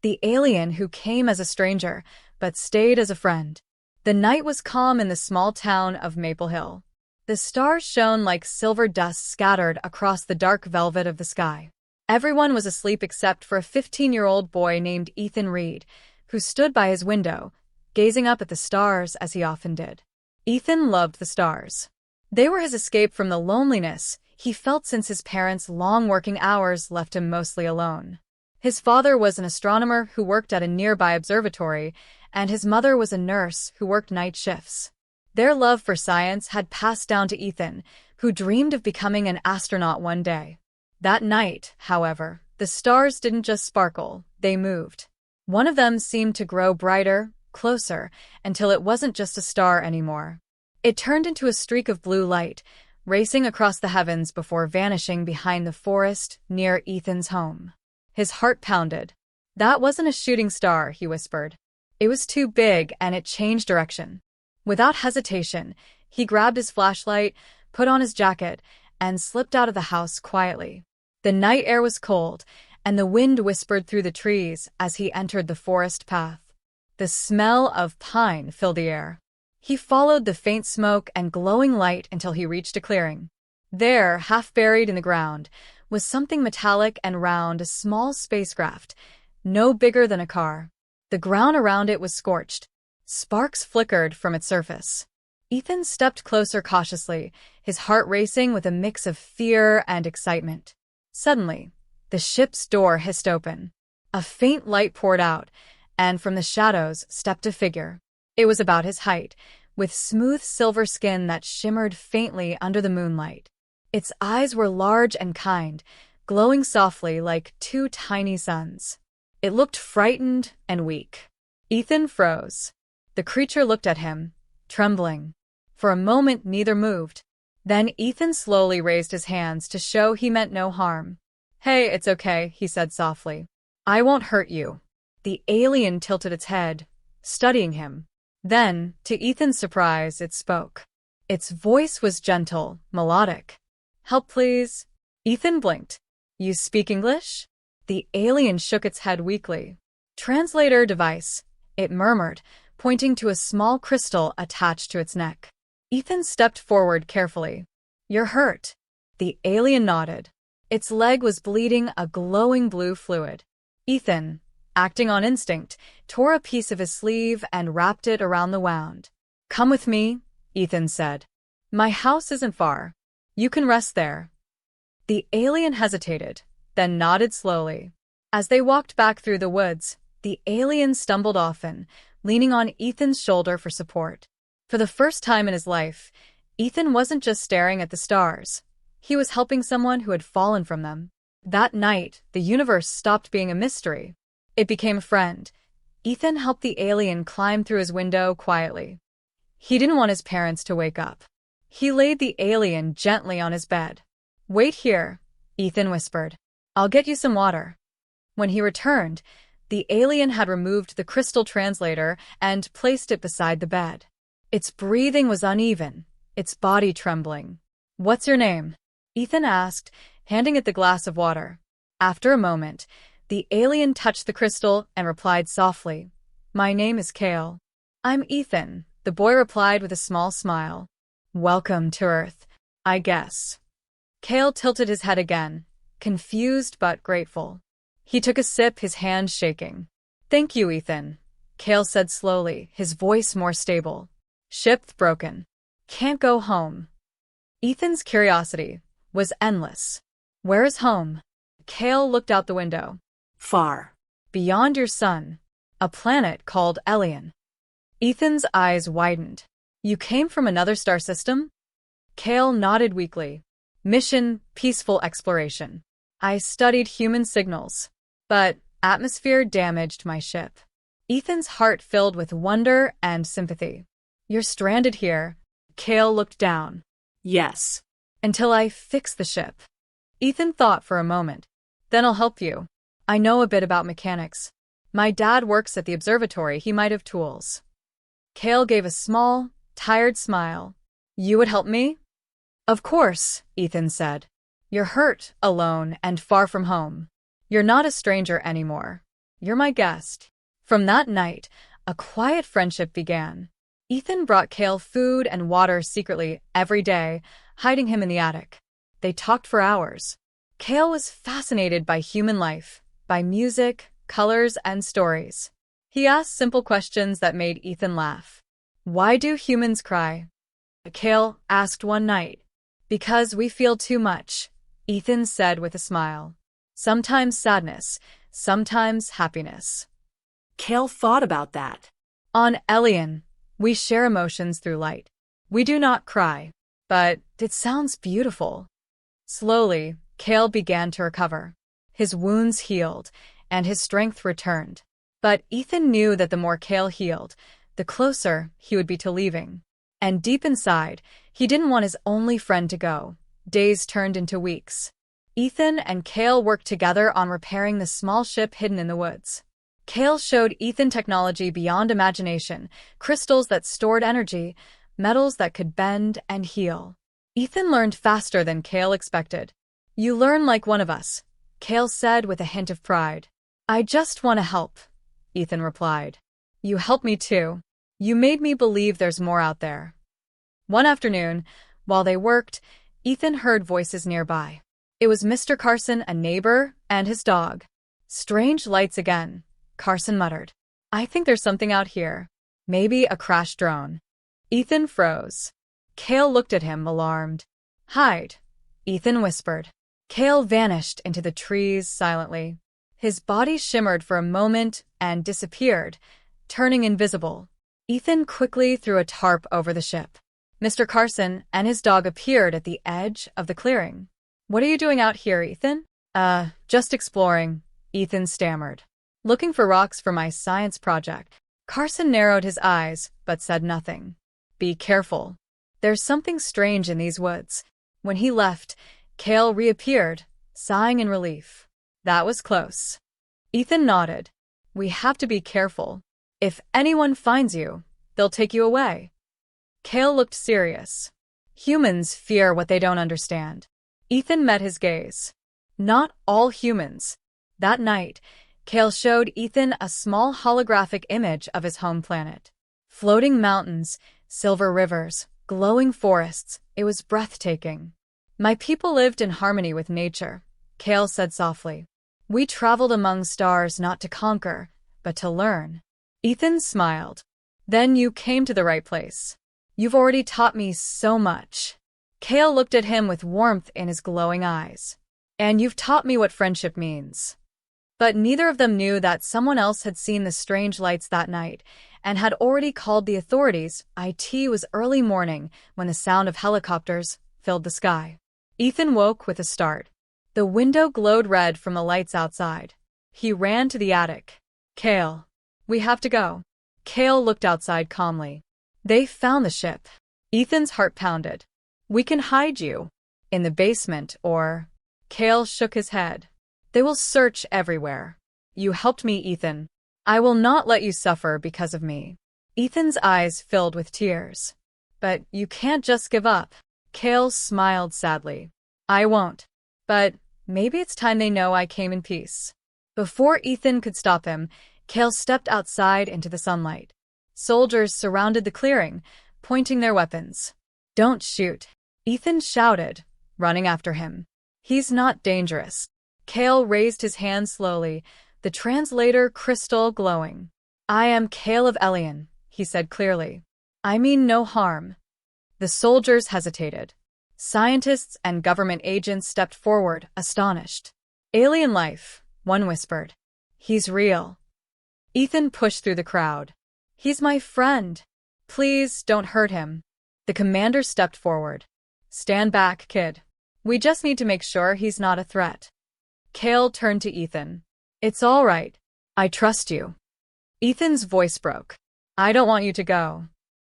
The alien who came as a stranger, but stayed as a friend. The night was calm in the small town of Maple Hill. The stars shone like silver dust scattered across the dark velvet of the sky. Everyone was asleep except for a 15-year-old boy named Ethan Reed, who stood by his window, gazing up at the stars as he often did. Ethan loved the stars. They were his escape from the loneliness he felt since his parents' long working hours left him mostly alone. His father was an astronomer who worked at a nearby observatory, and his mother was a nurse who worked night shifts. Their love for science had passed down to Ethan, who dreamed of becoming an astronaut one day. That night, however, the stars didn't just sparkle, they moved. One of them seemed to grow brighter, closer, until it wasn't just a star anymore. It turned into a streak of blue light, racing across the heavens before vanishing behind the forest near Ethan's home. His heart pounded. That wasn't a shooting star, he whispered. It was too big, and it changed direction. Without hesitation, he grabbed his flashlight, put on his jacket, and slipped out of the house quietly. The night air was cold, and the wind whispered through the trees as he entered the forest path. The smell of pine filled the air. He followed the faint smoke and glowing light until he reached a clearing. There, half buried in the ground, was something metallic and round, a small spacecraft, no bigger than a car. The ground around it was scorched. Sparks flickered from its surface. Ethan stepped closer cautiously, his heart racing with a mix of fear and excitement. Suddenly, the ship's door hissed open. A faint light poured out, and from the shadows stepped a figure. It was about his height, with smooth silver skin that shimmered faintly under the moonlight. Its eyes were large and kind, glowing softly like two tiny suns. It looked frightened and weak. Ethan froze. The creature looked at him, trembling. For a moment, neither moved. Then Ethan slowly raised his hands to show he meant no harm. "Hey, it's okay," he said softly. "I won't hurt you." The alien tilted its head, studying him. Then, to Ethan's surprise, it spoke. Its voice was gentle, melodic. "Help, please." Ethan blinked. "You speak English?" The alien shook its head weakly. "Translator device," it murmured, pointing to a small crystal attached to its neck. Ethan stepped forward carefully. "You're hurt." The alien nodded. Its leg was bleeding a glowing blue fluid. Ethan, acting on instinct, tore a piece of his sleeve and wrapped it around the wound. "Come with me," Ethan said. "My house isn't far. You can rest there." The alien hesitated, then nodded slowly. As they walked back through the woods, the alien stumbled often, leaning on Ethan's shoulder for support. For the first time in his life, Ethan wasn't just staring at the stars. He was helping someone who had fallen from them. That night, the universe stopped being a mystery. It became a friend. Ethan helped the alien climb through his window quietly. He didn't want his parents to wake up. He laid the alien gently on his bed. "Wait here," Ethan whispered. "I'll get you some water." When he returned, the alien had removed the crystal translator and placed it beside the bed. Its breathing was uneven, its body trembling. "What's your name?" Ethan asked, handing it the glass of water. After a moment, the alien touched the crystal and replied softly, "My name is Kale." "I'm Ethan," the boy replied with a small smile. "Welcome to Earth, I guess." Kale tilted his head again, confused but grateful. He took a sip, his hand shaking. "Thank you, Ethan," Kale said slowly, his voice more stable. "Ship broken. Can't go home." Ethan's curiosity was endless. "Where is home?" Kale looked out the window. "Far. "Beyond your sun. A planet called Elion." Ethan's eyes widened. "You came from another star system?" Kale nodded weakly. "Mission, peaceful exploration. I studied human signals. But atmosphere damaged my ship." Ethan's heart filled with wonder and sympathy. "You're stranded here." Kale looked down. "Yes." "Until I fix the ship." Ethan thought for a moment. "Then I'll help you. I know a bit about mechanics. My dad works at the observatory, he might have tools." Kale gave a small, tired smile. "You would help me?" "Of course," Ethan said. "You're hurt, alone, and far from home. You're not a stranger anymore." You're my guest." From that night, a quiet friendship began. Ethan brought Cale food and water secretly every day, hiding him in the attic. They talked for hours. Cale was fascinated by human life, by music, colors, and stories. He asked simple questions that made Ethan laugh. "Why do humans cry?" Cale asked one night. "Because we feel too much," Ethan said with a smile. "Sometimes sadness, sometimes happiness." Cale thought about that. On Elian, we share emotions through light. We do not cry, but it sounds beautiful. Slowly, Cale began to recover. His wounds healed, and his strength returned. But Ethan knew that the more Cale healed, the closer he would be to leaving. And deep inside, he didn't want his only friend to go. Days turned into weeks. Ethan and Cale worked together on repairing the small ship hidden in the woods. Cale showed Ethan technology beyond imagination, crystals that stored energy, metals that could bend and heal. Ethan learned faster than Cale expected. "You learn like one of us," Cale said with a hint of pride. "I just want to help," Ethan replied. "You helped me too. You made me believe there's more out there." One afternoon, while they worked, Ethan heard voices nearby. It was Mr. Carson, a neighbor, and his dog. "Strange lights again," Carson muttered. "I think there's something out here. Maybe a crashed drone." Ethan froze. Cale looked at him, alarmed. "Hide," Ethan whispered. Cale vanished into the trees silently. His body shimmered for a moment and disappeared, turning invisible. Ethan quickly threw a tarp over the ship. Mr. Carson and his dog appeared at the edge of the clearing. "What are you doing out here, Ethan?" Just exploring," Ethan stammered. "Looking for rocks for my science project." Carson narrowed his eyes, but said nothing. "Be careful. There's something strange in these woods." When he left, Cale reappeared, sighing in relief. "That was close." Ethan nodded. "We have to be careful. If anyone finds you, they'll take you away." Cale looked serious. "Humans fear what they don't understand." Ethan met his gaze. "Not all humans." That night, Cale showed Ethan a small holographic image of his home planet. Floating mountains, silver rivers, glowing forests, it was breathtaking. "My people lived in harmony with nature," Cale said softly. "We traveled among stars not to conquer, but to learn." Ethan smiled. "Then you came to the right place. You've already taught me so much." Cale looked at him with warmth in his glowing eyes. "And you've taught me what friendship means." But neither of them knew that someone else had seen the strange lights that night and had already called the authorities. It was early morning when the sound of helicopters filled the sky. Ethan woke with a start. The window glowed red from the lights outside. He ran to the attic. "Cale, we have to go." Cale looked outside calmly. "They found the ship." Ethan's heart pounded. "We can hide you in the basement or—" Cale shook his head. "They will search everywhere. You helped me, Ethan. I will not let you suffer because of me." Ethan's eyes filled with tears. "But you can't just give up." Cale smiled sadly. "I won't. But maybe it's time they know I came in peace." Before Ethan could stop him, Cale stepped outside into the sunlight. Soldiers surrounded the clearing, pointing their weapons. "Don't shoot," Ethan shouted, running after him. "He's not dangerous." Cale raised his hand slowly, the translator crystal glowing. "I am Cale of Elian," he said clearly. "I mean no harm." The soldiers hesitated. Scientists and government agents stepped forward, astonished. "Alien life," one whispered. "He's real." Ethan pushed through the crowd. "He's my friend. Please don't hurt him." The commander stepped forward. "Stand back, kid. We just need to make sure he's not a threat." Cale turned to Ethan. "It's all right. I trust you." Ethan's voice broke. "I don't want you to go."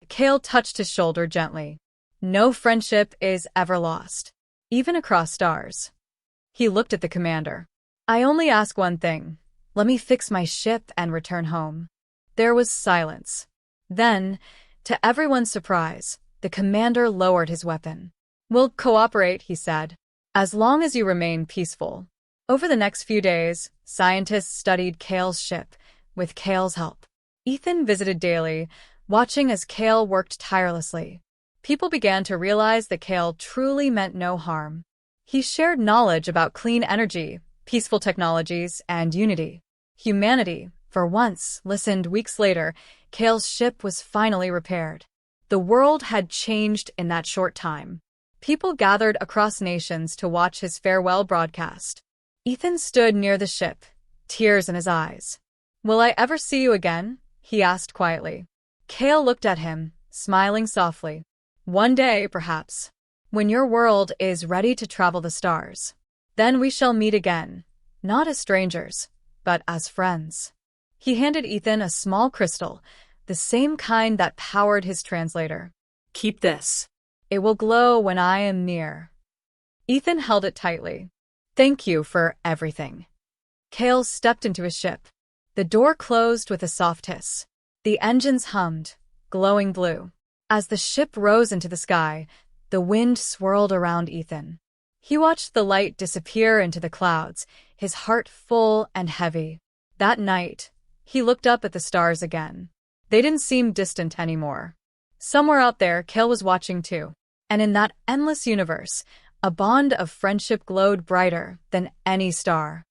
Cale touched his shoulder gently. "No friendship is ever lost, even across stars." He looked at the commander. "I only ask one thing. Let me fix my ship and return home." There was silence. Then, to everyone's surprise, the commander lowered his weapon. "We'll cooperate," he said, "as long as you remain peaceful." Over the next few days, scientists studied Kale's ship, with Kale's help. Ethan visited daily, watching as Kale worked tirelessly. People began to realize that Kale truly meant no harm. He shared knowledge about clean energy, peaceful technologies, and unity. Humanity, for once, listened. Weeks later. Kale's ship was finally repaired. The world had changed in that short time. People gathered across nations to watch his farewell broadcast. Ethan stood near the ship, tears in his eyes. "Will I ever see you again?" he asked quietly. Kale looked at him, smiling softly. "One day, perhaps. When your world is ready to travel the stars. Then we shall meet again, not as strangers, but as friends." He handed Ethan a small crystal, the same kind that powered his translator. "Keep this. It will glow when I am near." Ethan held it tightly. "Thank you for everything." Kale stepped into his ship. The door closed with a soft hiss. The engines hummed, glowing blue. As the ship rose into the sky, the wind swirled around Ethan. He watched the light disappear into the clouds, his heart full and heavy. That night, he looked up at the stars again. They didn't seem distant anymore. Somewhere out there, Kale was watching too. And in that endless universe, a bond of friendship glowed brighter than any star.